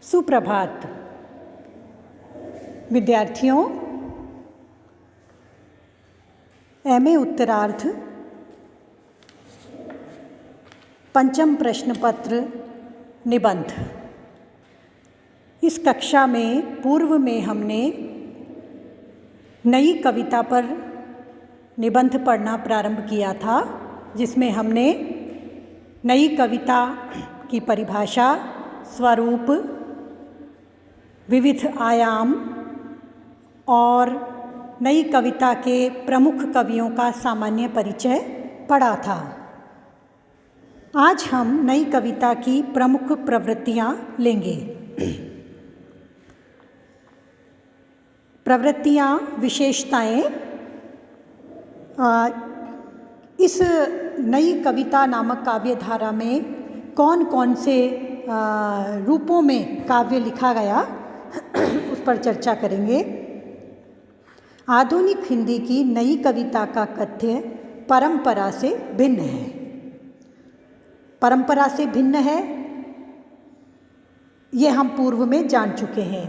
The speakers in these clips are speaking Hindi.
सुप्रभात विद्यार्थियों। एमए उत्तरार्ध पंचम प्रश्न पत्र निबंध। इस कक्षा में पूर्व में हमने नई कविता पर निबंध पढ़ना प्रारंभ किया था, जिसमें हमने नई कविता की परिभाषा, स्वरूप, विविध आयाम और नई कविता के प्रमुख कवियों का सामान्य परिचय पढ़ा था। आज हम नई कविता की प्रमुख प्रवृत्तियाँ लेंगे। प्रवृत्तियाँ, विशेषताएं। इस नई कविता नामक काव्य धारा में कौन कौन से रूपों में काव्य लिखा गया उस पर चर्चा करेंगे। आधुनिक हिंदी की नई कविता का कथ्य परंपरा से भिन्न है। परंपरा से भिन्न है, ये हम पूर्व में जान चुके हैं।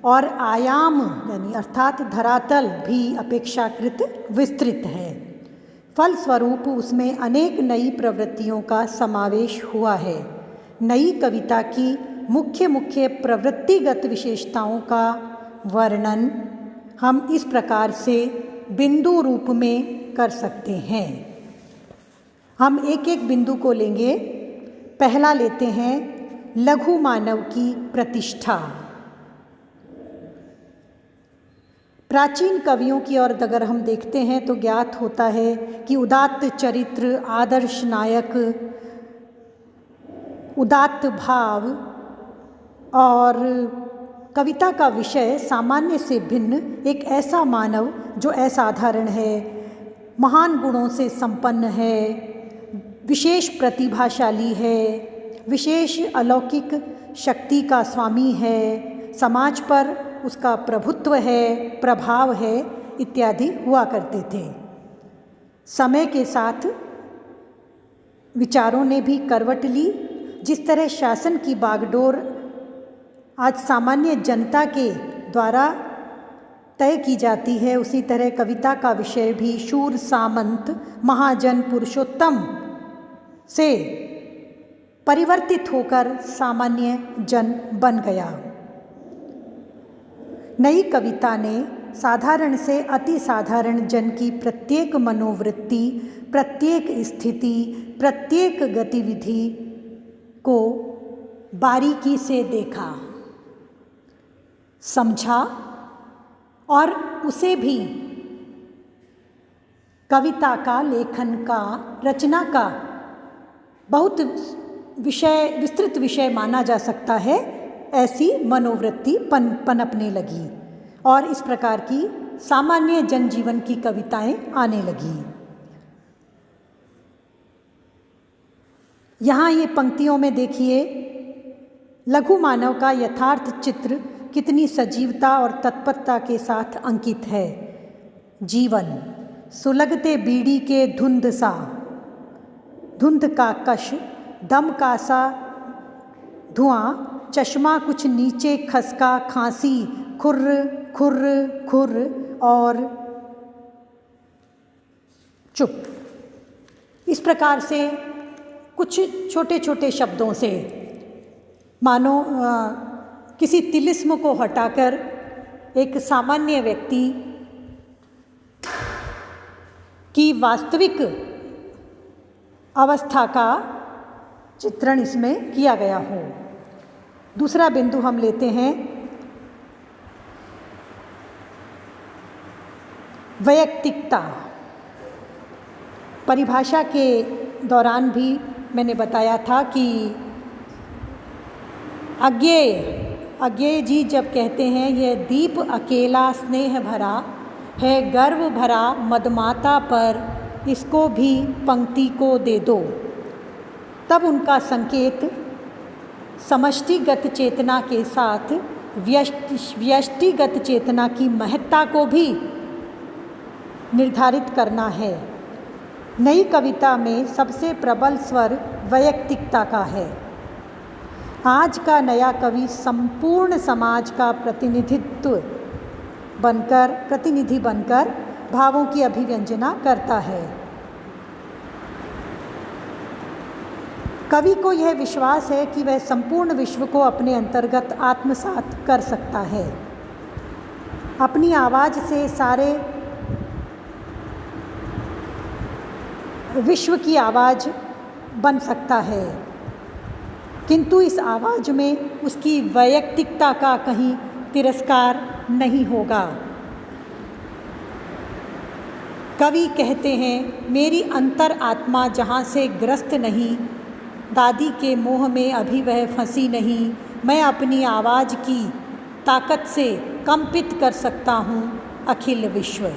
और आयाम यानी अर्थात धरातल भी अपेक्षाकृत विस्तृत है। फलस्वरूप उसमें अनेक नई प्रवृत्तियों का समावेश हुआ है। नई कविता की मुख्य प्रवृत्तिगत विशेषताओं का वर्णन हम इस प्रकार से बिंदु रूप में कर सकते हैं। हम एक एक बिंदु को लेंगे। पहला लेते हैं लघु मानव की प्रतिष्ठा। प्राचीन कवियों की ओर अगर हम देखते हैं तो ज्ञात होता है कि उदात्त चरित्र, आदर्श नायक, उदात्त भाव और कविता का विषय सामान्य से भिन्न एक ऐसा मानव जो असाधारण है, महान गुणों से संपन्न है, विशेष प्रतिभाशाली है, विशेष अलौकिक शक्ति का स्वामी है, समाज पर उसका प्रभुत्व है, प्रभाव है इत्यादि हुआ करते थे। समय के साथ विचारों ने भी करवट ली। जिस तरह शासन की बागडोर आज सामान्य जनता के द्वारा तय की जाती है, उसी तरह कविता का विषय भी शूर, सामंत, महाजन, पुरुषोत्तम से परिवर्तित होकर सामान्य जन बन गया। नई कविता ने साधारण से अति साधारण जन की प्रत्येक मनोवृत्ति, प्रत्येक स्थिति, प्रत्येक गतिविधि को बारीकी से देखा, समझा और उसे भी कविता का, लेखन का, रचना का बहुत विस्तृत विषय माना जा सकता है। ऐसी मनोवृत्ति पनपने लगी और इस प्रकार की सामान्य जनजीवन की कविताएं आने लगी। यहाँ ये पंक्तियों में देखिए, लघु मानव का यथार्थ चित्र कितनी सजीवता और तत्परता के साथ अंकित है। जीवन सुलगते बीड़ी के धुंध सा, धुंध का कश, दम का सा धुआं, चश्मा कुछ नीचे खसका, खांसी, खुर्र खुर्र खुर्र और चुप। इस प्रकार से कुछ छोटे छोटे शब्दों से मानो किसी तिलिस्म को हटाकर एक सामान्य व्यक्ति की वास्तविक अवस्था का चित्रण इसमें किया गया हो। दूसरा बिंदु हम लेते हैं वैयक्तिकता। परिभाषा के दौरान भी मैंने बताया था कि अज्ञेय जी जब कहते हैं यह दीप अकेला स्नेह भरा है, गर्व भरा मदमाता पर, इसको भी पंक्ति को दे दो, तब उनका संकेत समष्टिगत चेतना के साथ व्यष्टिगत चेतना की महत्ता को भी निर्धारित करना है। नई कविता में सबसे प्रबल स्वर वैयक्तिकता का है। आज का नया कवि संपूर्ण समाज का प्रतिनिधि बनकर भावों की अभिव्यंजना करता है। कवि को यह विश्वास है कि वह संपूर्ण विश्व को अपने अंतर्गत आत्मसात कर सकता है, अपनी आवाज़ से सारे विश्व की आवाज़ बन सकता है, किंतु इस आवाज़ में उसकी वैयक्तिकता का कहीं तिरस्कार नहीं होगा। कवि कहते हैं, मेरी अंतर आत्मा जहाँ से ग्रस्त नहीं, दादी के मोह में अभी वह फंसी नहीं, मैं अपनी आवाज़ की ताकत से कंपित कर सकता हूँ अखिल विश्व।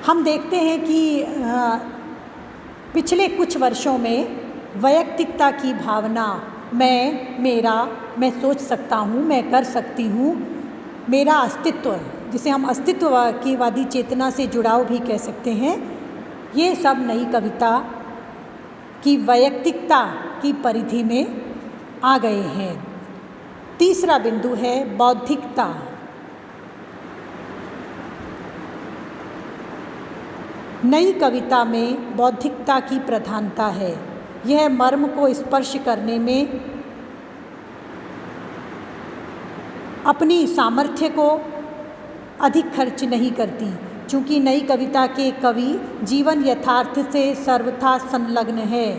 हम देखते हैं कि पिछले कुछ वर्षों में वैयक्तिकता की भावना, मैं सोच सकता हूँ, मैं कर सकती हूँ, मेरा अस्तित्व, जिसे हम अस्तित्ववादी चेतना से जुड़ाव भी कह सकते हैं, ये सब नई कविता की वैयक्तिकता की परिधि में आ गए हैं। तीसरा बिंदु है बौद्धिकता। नई कविता में बौद्धिकता की प्रधानता है। यह मर्म को स्पर्श करने में अपनी सामर्थ्य को अधिक खर्च नहीं करती, चूँकि नई कविता के कवि जीवन यथार्थ से सर्वथा संलग्न है।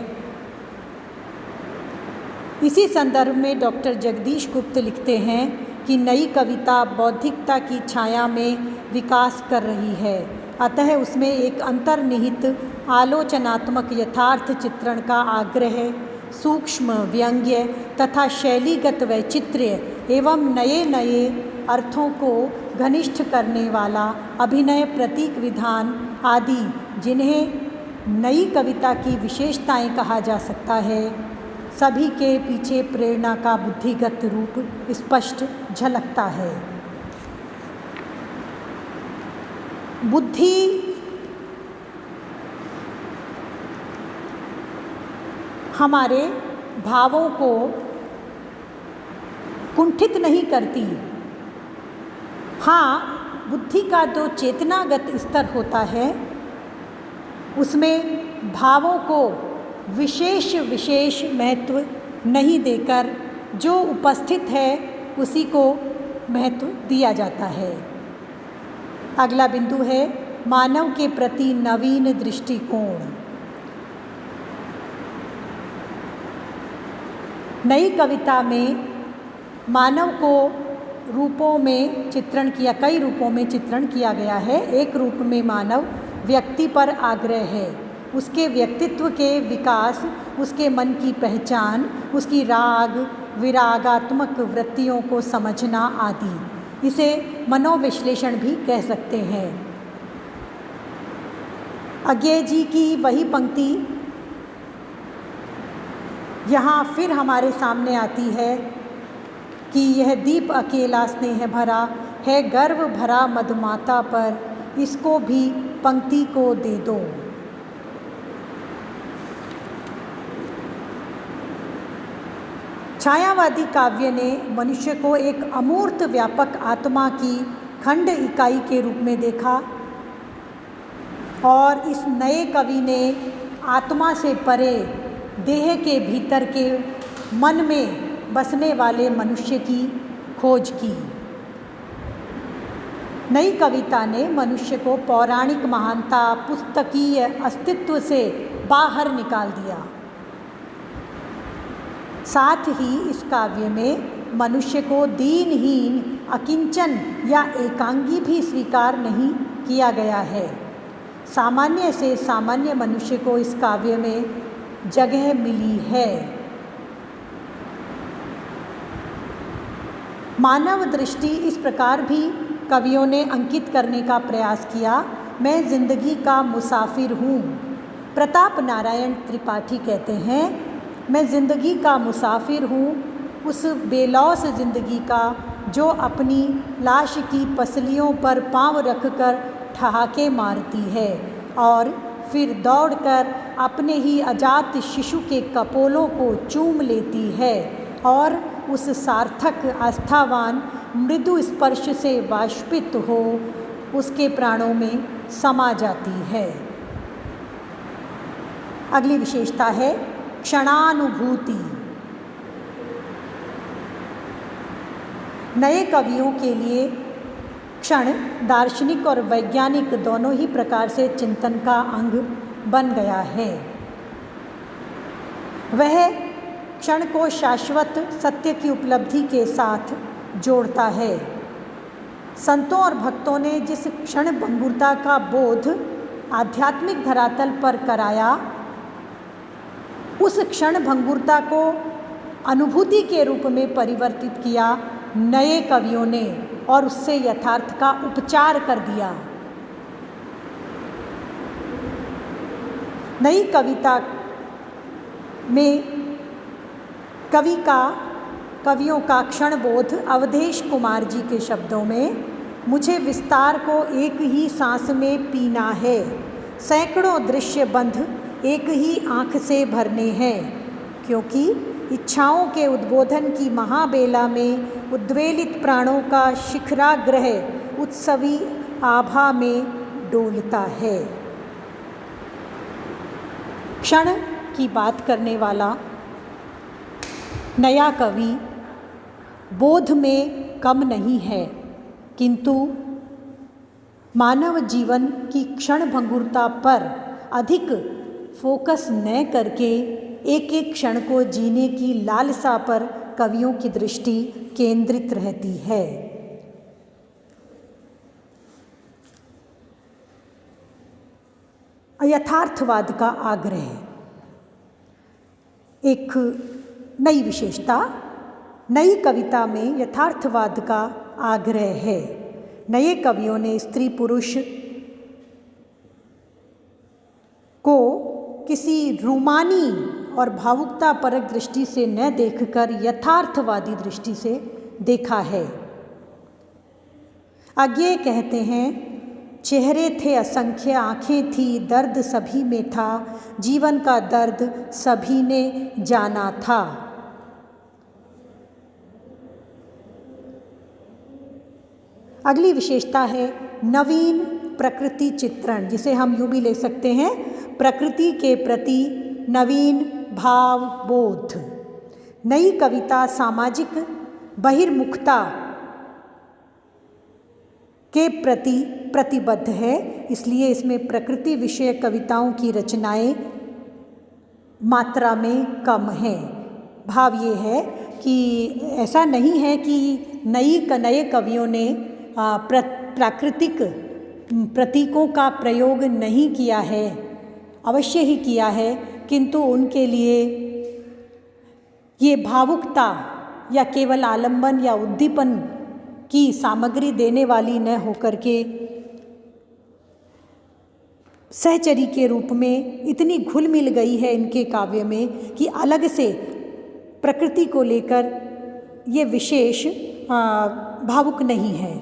इसी संदर्भ में डॉक्टर जगदीश गुप्त लिखते हैं कि नई कविता बौद्धिकता की छाया में विकास कर रही है, अतः उसमें एक अंतर्निहित आलोचनात्मक यथार्थ चित्रण का आग्रह, सूक्ष्म व्यंग्य तथा शैलीगत वैचित्र्य एवं नए नए अर्थों को घनिष्ठ करने वाला अभिनय, प्रतीक विधान आदि, जिन्हें नई कविता की विशेषताएं कहा जा सकता है, सभी के पीछे प्रेरणा का बुद्धिगत रूप स्पष्ट झलकता है। बुद्धि हमारे भावों को कुंठित नहीं करती। हाँ, बुद्धि का जो चेतनागत स्तर होता है, उसमें भावों को विशेष महत्व नहीं देकर जो उपस्थित है उसी को महत्व दिया जाता है। अगला बिंदु है मानव के प्रति नवीन दृष्टिकोण। नई कविता में मानव को कई रूपों में चित्रण किया गया है। एक रूप में मानव व्यक्ति पर आग्रह है, उसके व्यक्तित्व के विकास, उसके मन की पहचान, उसकी राग विरागात्मक वृत्तियों को समझना आदि। इसे मनोविश्लेषण भी कह सकते हैं। अज्ञे जी की वही पंक्ति यहाँ फिर हमारे सामने आती है कि यह दीप अकेला स्नेह भरा है, गर्व भरा मधुमाता पर, इसको भी पंक्ति को दे दो। छायावादी काव्य ने मनुष्य को एक अमूर्त व्यापक आत्मा की खंड इकाई के रूप में देखा, और इस नए कवि ने आत्मा से परे देह के भीतर के मन में बसने वाले मनुष्य की खोज की। नई कविता ने मनुष्य को पौराणिक महानता, पुस्तकीय अस्तित्व से बाहर निकाल दिया। साथ ही इस काव्य में मनुष्य को दीनहीन, अकिंचन या एकांगी भी स्वीकार नहीं किया गया है। सामान्य से सामान्य मनुष्य को इस काव्य में जगह मिली है। मानव दृष्टि इस प्रकार भी कवियों ने अंकित करने का प्रयास किया। मैं जिंदगी का मुसाफिर हूँ। प्रताप नारायण त्रिपाठी कहते हैं, मैं ज़िंदगी का मुसाफिर हूँ, उस बेलौस ज़िंदगी का जो अपनी लाश की पसलियों पर पाँव रखकर ठहाके मारती है और फिर दौड़कर अपने ही अजात शिशु के कपोलों को चूम लेती है और उस सार्थक आस्थावान मृदु स्पर्श से वाष्पित हो उसके प्राणों में समा जाती है। अगली विशेषता है क्षणानुभूति। नए कवियों के लिए क्षण दार्शनिक और वैज्ञानिक दोनों ही प्रकार से चिंतन का अंग बन गया है। वह क्षण को शाश्वत सत्य की उपलब्धि के साथ जोड़ता है। संतों और भक्तों ने जिस क्षण भंगुरता का बोध आध्यात्मिक धरातल पर कराया, उस क्षण भंगुरता को अनुभूति के रूप में परिवर्तित किया नए कवियों ने और उससे यथार्थ का उपचार कर दिया। नई कविता में कवियों का क्षणबोध अवधेश कुमार जी के शब्दों में, मुझे विस्तार को एक ही सांस में पीना है, सैकड़ों दृश्य बंध एक ही आँख से भरने हैं, क्योंकि इच्छाओं के उद्बोधन की महाबेला में उद्वेलित प्राणों का शिखराग्रह उत्सवी आभा में डोलता है। क्षण की बात करने वाला नया कवि बोध में कम नहीं है, किंतु मानव जीवन की क्षण भंगुरता पर अधिक फोकस न करके एक एक क्षण को जीने की लालसा पर कवियों की दृष्टि केंद्रित रहती है। यथार्थवाद का आग्रह एक नई विशेषता। नई कविता में यथार्थवाद का आग्रह है। नए कवियों ने स्त्री पुरुष को किसी रूमानी और भावुकता परक दृष्टि से न देखकर यथार्थवादी दृष्टि से देखा है। आगे कहते हैं, चेहरे थे असंख्य, आँखें थी, दर्द सभी में था, जीवन का दर्द सभी ने जाना था। अगली विशेषता है नवीन प्रकृति चित्रण, जिसे हम यूँ भी ले सकते हैं, प्रकृति के प्रति नवीन भाव बोध। नई कविता सामाजिक बहिर्मुखता के प्रति प्रतिबद्ध है, इसलिए इसमें प्रकृति विषय कविताओं की रचनाएं मात्रा में कम हैं। भाव ये है कि ऐसा नहीं है कि नए कवियों ने प्राकृतिक प्रतीकों का प्रयोग नहीं किया है, अवश्य ही किया है, किंतु उनके लिए ये भावुकता या केवल आलंबन या उद्दीपन की सामग्री देने वाली न होकर के सहचरी के रूप में इतनी घुल मिल गई है इनके काव्य में कि अलग से प्रकृति को लेकर ये विशेष भावुक नहीं है।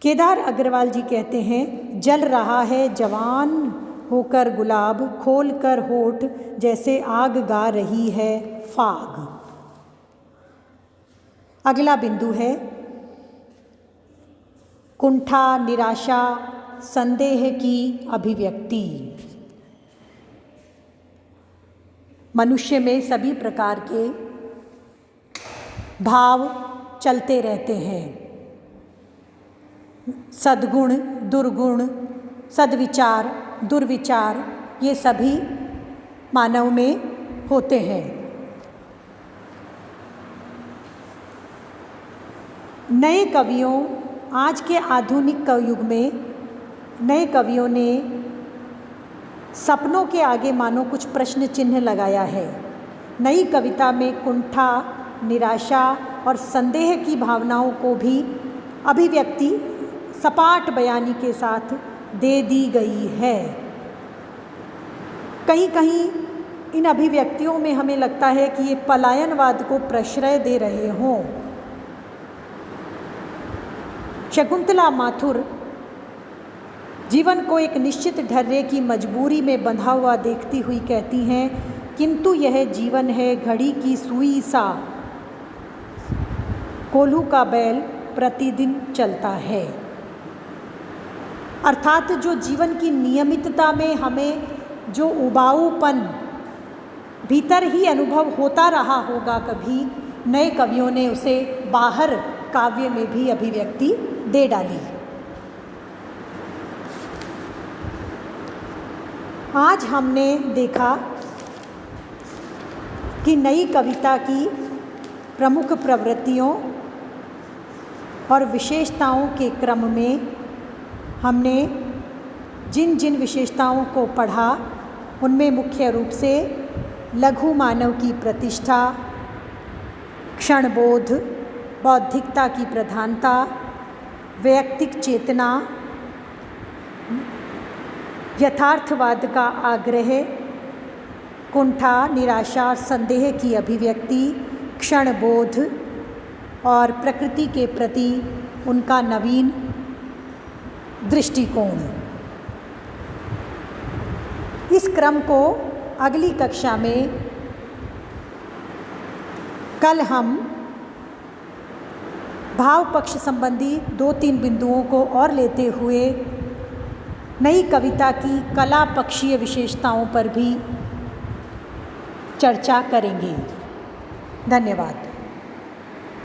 केदार अग्रवाल जी कहते हैं, जल रहा है जवान होकर गुलाब, खोल कर होठ जैसे आग गा रही है फाग। अगला बिंदु है कुंठा, निराशा, संदेह की अभिव्यक्ति। मनुष्य में सभी प्रकार के भाव चलते रहते हैं, सद्गुण, दुर्गुण, सद्विचार, दुर्विचार, ये सभी मानव में होते हैं। नए कवियों, आज के आधुनिक युग में नए कवियों ने सपनों के आगे मानो कुछ प्रश्न चिन्ह लगाया है। नई कविता में कुंठा, निराशा और संदेह की भावनाओं को भी अभिव्यक्ति सपाट बयानी के साथ दे दी गई है। कहीं कहीं इन अभिव्यक्तियों में हमें लगता है कि ये पलायनवाद को प्रश्रय दे रहे हों। शकुंतला माथुर जीवन को एक निश्चित ढर्रे की मजबूरी में बंधा हुआ देखती हुई कहती हैं, किंतु यह जीवन है घड़ी की सुई सा, कोल्हू का बैल प्रतिदिन चलता है। अर्थात जो जीवन की नियमितता में हमें जो उबाऊपन भीतर ही अनुभव होता रहा होगा, कभी नए कवियों ने उसे बाहर काव्य में भी अभिव्यक्ति दे डाली। आज हमने देखा कि नई कविता की प्रमुख प्रवृत्तियों और विशेषताओं के क्रम में हमने जिन जिन विशेषताओं को पढ़ा उनमें मुख्य रूप से लघु मानव की प्रतिष्ठा, क्षणबोध, बौद्धिकता की प्रधानता, वैयक्तिक चेतना, यथार्थवाद का आग्रह, कुंठा, निराशा, संदेह की अभिव्यक्ति, क्षणबोध और प्रकृति के प्रति उनका नवीन दृष्टिकोण। इस क्रम को अगली कक्षा में कल हम भाव पक्ष संबंधी 2-3 बिंदुओं को और लेते हुए नई कविता की कला पक्षीय विशेषताओं पर भी चर्चा करेंगे। धन्यवाद।